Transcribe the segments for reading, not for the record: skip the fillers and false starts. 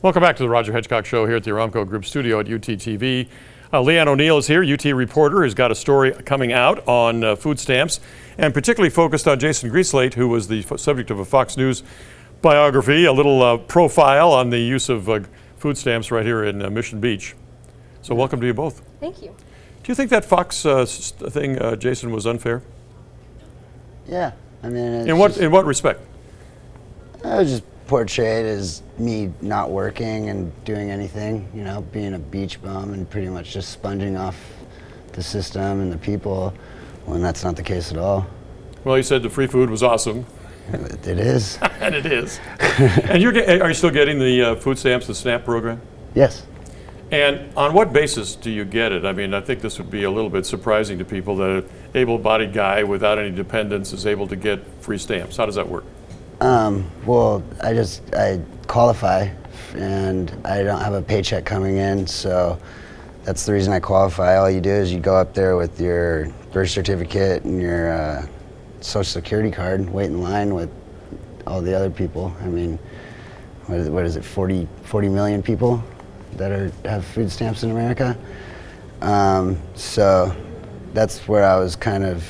Welcome back to the Roger Hedgecock Show here at the Aramco Group studio at UTTV. Lee Ann O'Neal is here, UT reporter, who's got a story coming out on food stamps, and particularly focused on Jason Greenslate, who was the subject of a Fox News biography, a little profile on the use of food stamps right here in Mission Beach. So welcome to you both. Thank you. Do you think that Fox thing, Jason, was unfair? Yeah, I mean, in what respect? I was just portrayed as me not working and doing anything, you know, being a beach bum and pretty much just sponging off the system and the people, when that's not the case at all. Well, you said the free food was awesome. It is. And it is. And are you still getting the food stamps, the SNAP program? Yes. And on what basis do you get it? I mean, I think this would be a little bit surprising to people that an able-bodied guy without any dependents is able to get free stamps. How does that work? Well, I qualify and I don't have a paycheck coming in, so that's the reason I qualify. All you do is you go up there with your birth certificate and your social security card, wait in line with all the other people. I mean, what is it, 40 million people that have food stamps in America? So that's where I was kind of,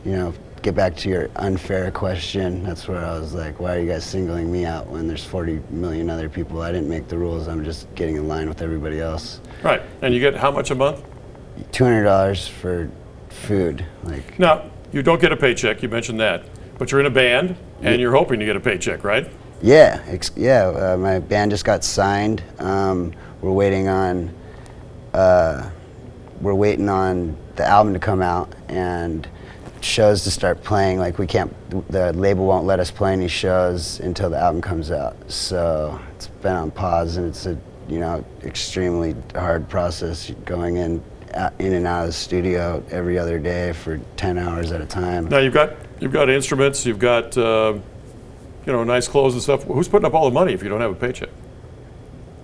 you know, get back to your unfair question. That's where I was like, why are you guys singling me out when there's 40 million other people? I didn't make the rules. I'm just getting in line with everybody else. Right. And you get how much a month? $200 for food. Now, you don't get a paycheck. You mentioned that. But you're in a band, and you're hoping to get a paycheck, right? Yeah. My band just got signed. We're waiting on the album to come out and shows to start playing. Like, the label won't let us play any shows until the album comes out. So it's been on pause, and it's a, you know, extremely hard process going in and out of the studio every other day for 10 hours at a time. Now you've got instruments, you've got you know, nice clothes and stuff. Who's putting up all the money if you don't have a paycheck?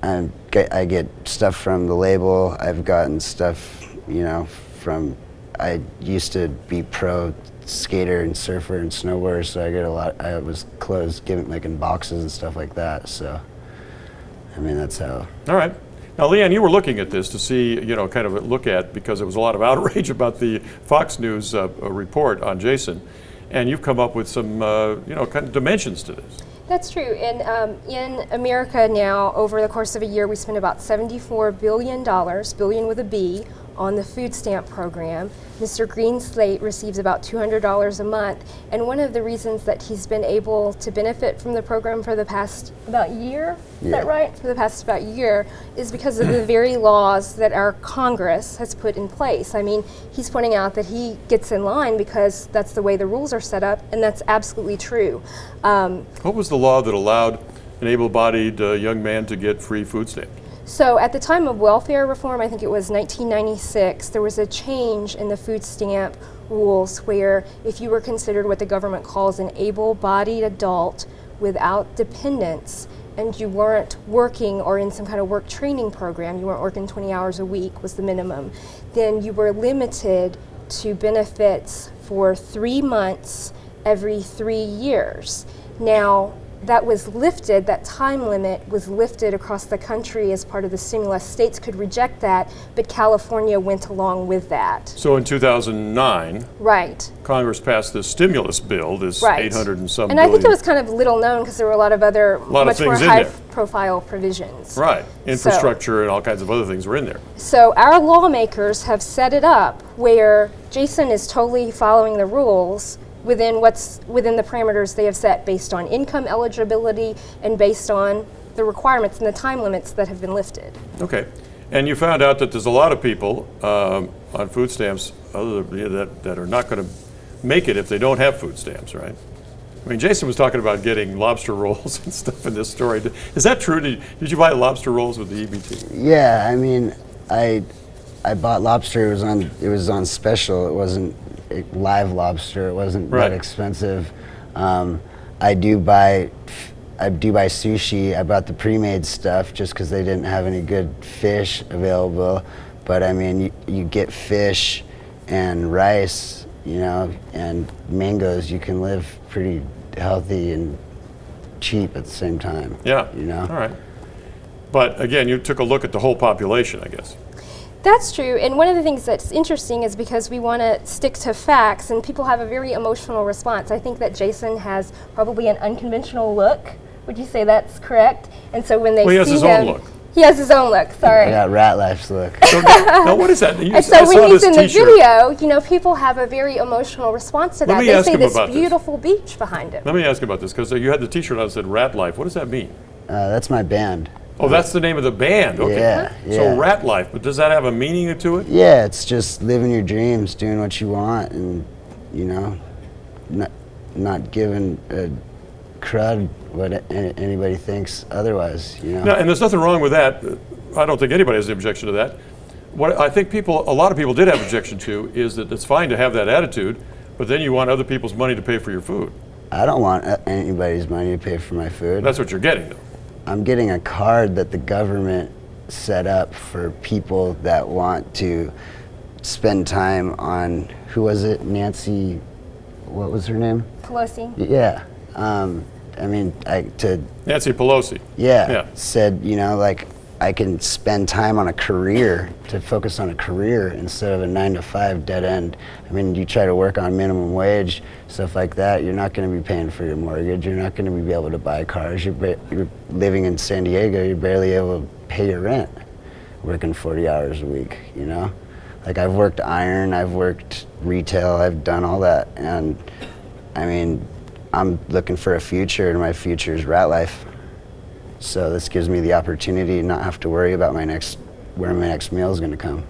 I get stuff from the label. I've gotten stuff, you know, I used to be pro skater and surfer and snowboarder, so I get a lot. I was clothes given like in boxes and stuff like that. So, I mean, that's how. All right. Now, Lee Ann, you were looking at this to see, you know, kind of a look at, because there was a lot of outrage about the Fox News report on Jason, and you've come up with some, you know, kind of dimensions to this. That's true. And in America now, over the course of a year, we spend about $74 billion, billion with a B, on the food stamp program. Mr. Greenslate receives about $200 a month, and one of the reasons that he's been able to benefit from the program for the past about year, is that right? For the past about year, is because of the very laws that our Congress has put in place. I mean, he's pointing out that he gets in line because that's the way the rules are set up, and that's absolutely true. What was the law that allowed an able-bodied young man to get free food stamps? So at the time of welfare reform, I think it was 1996, there was a change in the food stamp rules where if you were considered what the government calls an able-bodied adult without dependents, and you weren't working or in some kind of work training program, you weren't working 20 hours a week was the minimum, then you were limited to benefits for 3 months every 3 years. Now, that was lifted, that time limit was lifted across the country as part of the stimulus. States could reject that, but California went along with that. So in 2009, right, Congress passed this stimulus bill, this right. 800 and some and billion. I think it was kind of little known because there were a lot of other much more high-profile provisions. Right, infrastructure and all kinds of other things were in there. So our lawmakers have set it up where Jason is totally following the rules within the parameters they have set based on income eligibility and based on the requirements and the time limits that have been lifted. Okay, and you found out that there's a lot of people on food stamps that are not going to make it if they don't have food stamps, right? I mean, Jason was talking about getting lobster rolls and stuff in this story. Is that true? Did you buy lobster rolls with the EBT? Yeah, I mean, I bought lobster. It was on special. It wasn't live lobster. It wasn't that expensive. I do buy sushi. I bought the pre-made stuff just because they didn't have any good fish available. But I mean, you get fish and rice, you know, and mangoes. You can live pretty healthy and cheap at the same time. Yeah. You know. All right. But again, you took a look at the whole population, I guess. That's true, and one of the things that's interesting is because we want to stick to facts, and people have a very emotional response. I think that Jason has probably an unconventional look. Would you say that's correct? And so when they Well, he has see his him, own look. he has his own look. Sorry. I got Rat Life's look. No, what is that? And so when he's in the video, you know, people have a very emotional response to that. me They ask see him this about this. beautiful beach behind him. Let me ask you about this, because you had the T-shirt on that said "Rat Life." What does that mean? That's my band. Oh, that's the name of the band. Okay. Yeah, So yeah. Rat Life, but does that have a meaning to it? Yeah, it's just living your dreams, doing what you want, and you know, not giving a crud what anybody thinks otherwise. You know. No, and there's nothing wrong with that. I don't think anybody has an objection to that. What I think a lot of people did have objection to is that it's fine to have that attitude, but then you want other people's money to pay for your food. I don't want anybody's money to pay for my food. That's what you're getting, though. I'm getting a card that the government set up for people that want to spend time on, who was it, Nancy, what was her name? Pelosi. Yeah. I mean, Nancy Pelosi. Yeah. Said, you know, like, I can spend time on a career, to focus on a career instead of a 9-to-5 dead end. I mean, you try to work on minimum wage, stuff like that, you're not going to be paying for your mortgage, you're not going to be able to buy cars, you're living in San Diego, you're barely able to pay your rent, working 40 hours a week, you know? Like, I've worked iron, I've worked retail, I've done all that, and I mean, I'm looking for a future, and my future is Rat Life. So this gives me the opportunity to not have to worry about where my next meal is going to come.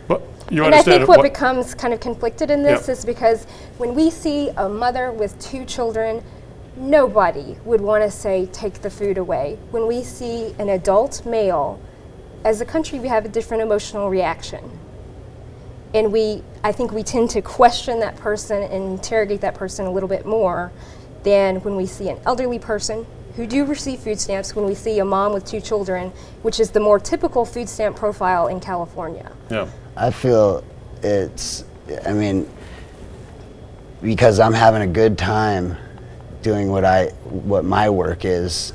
But you And I understand think what becomes kind of conflicted in this is because when we see a mother with 2 children, nobody would want to say, take the food away. When we see an adult male, as a country, we have a different emotional reaction. And I think we tend to question that person and interrogate that person a little bit more than when we see an elderly person who do receive food stamps, when we see a mom with 2 children, which is the more typical food stamp profile in California. Yeah. I feel I mean, because I'm having a good time doing what my work is,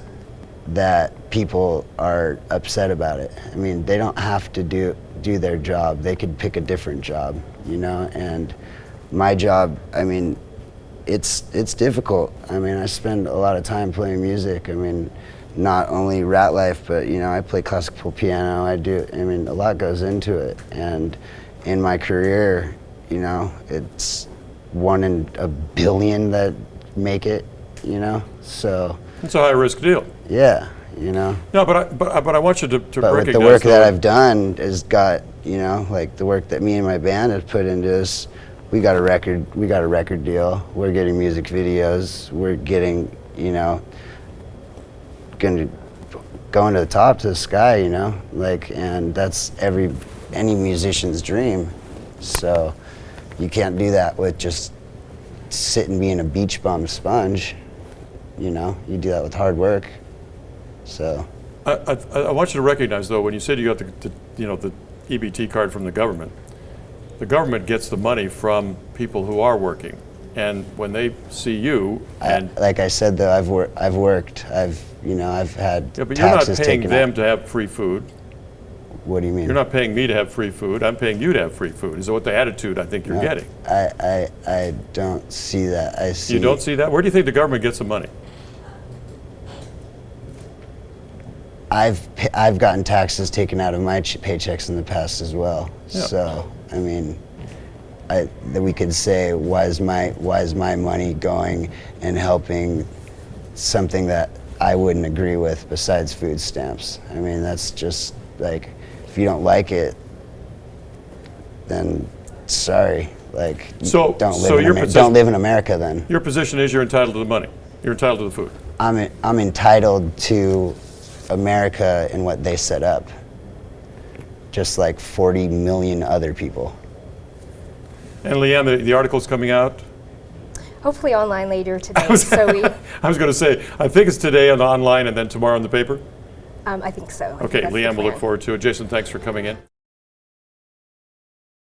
that people are upset about it. I mean, they don't have to do their job. They could pick a different job, you know, and my job, I mean, it's difficult. I mean, I spend a lot of time playing music. I mean, not only Rat Life, but you know, I play classical piano. I mean, a lot goes into it. And in my career, you know, it's 1 in a billion that make it, you know. So it's a high risk deal. Yeah, you know. No, but I want you to But recognize with the work that I've done has got, you know, like the work that me and my band have put into this. We got a record deal. We're getting music videos. We're getting, you know, going to the top, to the sky, you know, like, and that's any musician's dream. So you can't do that with just sitting being a beach bum sponge, you know. You do that with hard work. So I want you to recognize, though, when you said you got the EBT card from the government gets the money from people who are working, and when they see you, and like I said, though, I've worked. I've had yeah, but taxes you're not paying taken them out. to have free food. What do you mean? You're not paying me to have free food. I'm paying you to have free food. Is what the attitude I think you're getting? I don't see that. I see. You don't see that? Where do you think the government gets the money? I've gotten taxes taken out of my paychecks in the past as well. Yeah. So I mean, that we could say, why is my money going and helping something that I wouldn't agree with besides food stamps? I mean, that's just like, if you don't like it, then sorry. Like, don't live in America then. Your position is you're entitled to the money. You're entitled to the food. I'm entitled to America and what they set up, just like 40 million other people. And Lee Ann, the article's coming out? Hopefully online later today. I was going to say, I think it's today online and then tomorrow in the paper? I think so. Okay, That's Lee the Ann, we'll look plan. forward to it. Jason, thanks for coming in.